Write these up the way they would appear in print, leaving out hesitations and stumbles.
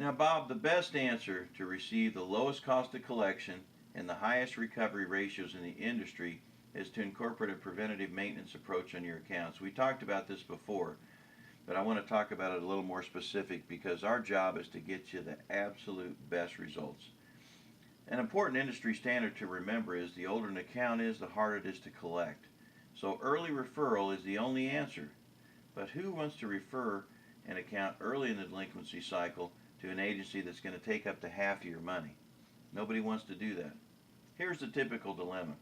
Now, Bob, the best answer to receive the lowest cost of collection and the highest recovery ratios in the industry is to incorporate a preventative maintenance approach on your accounts. We talked about this before, but I want to talk about it a little more specific because our job is to get you the absolute best results. An important industry standard to remember is the older an account is, the harder it is to collect. So early referral is the only answer. But who wants to refer an account early in the delinquency cycle to an agency that's going to take up to half of your money? Nobody wants to do that. Here's the typical dilemma.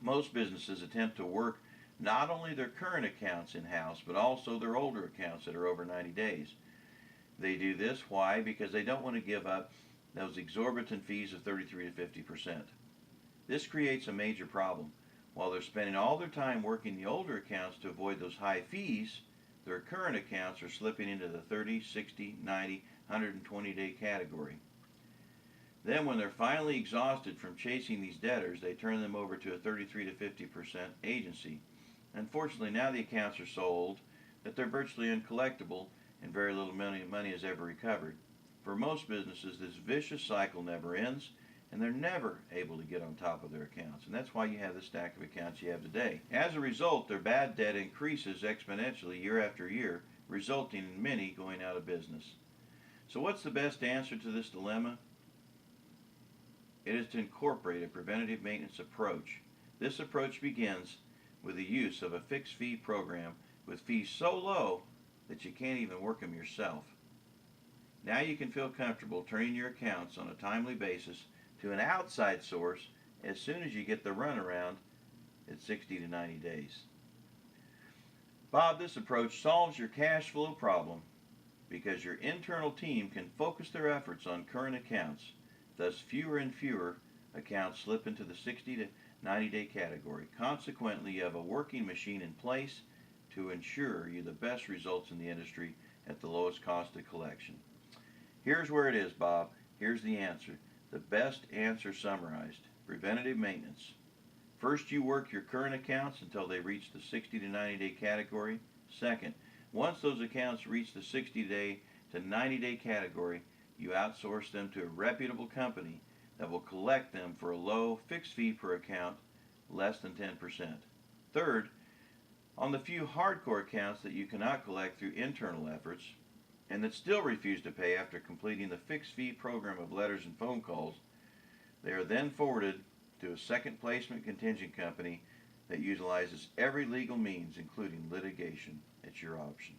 Most businesses attempt to work not only their current accounts in-house, but also their older accounts that are over 90 days. They do this, why? Because they don't want to give up those exorbitant fees of 33 to 50%. This creates a major problem. While they're spending all their time working the older accounts to avoid those high fees, their current accounts are slipping into the 30, 60, 90, 120-day category. Then when they're finally exhausted from chasing these debtors, they turn them over to a 33 to 50% agency. Unfortunately, now the accounts are so old that they're virtually uncollectible and very little money is ever recovered. For most businesses, this vicious cycle never ends, and they're never able to get on top of their accounts. And that's why you have the stack of accounts you have today. As a result, their bad debt increases exponentially year after year, resulting in many going out of business. So what's the best answer to this dilemma? It is to incorporate a preventative maintenance approach. This approach begins with the use of a fixed fee program with fees so low that you can't even work them yourself. Now you can feel comfortable turning your accounts on a timely basis to an outside source as soon as you get the runaround at 60 to 90 days. Bob, this approach solves your cash flow problem because your internal team can focus their efforts on current accounts. Thus, fewer and fewer accounts slip into the 60 to 90-day category. Consequently, you have a working machine in place to ensure you the best results in the industry at the lowest cost of collection. Here's where it is, Bob. Here's the answer. The best answer summarized. Preventative maintenance. First, you work your current accounts until they reach the 60 to 90-day category. Second, once those accounts reach the 60-day to 90-day category, you outsource them to a reputable company that will collect them for a low fixed fee per account, less than 10%. Third, on the few hardcore accounts that you cannot collect through internal efforts, and that still refuse to pay after completing the fixed fee program of letters and phone calls, they are then forwarded to a second placement contingent company that utilizes every legal means, including litigation, at your option.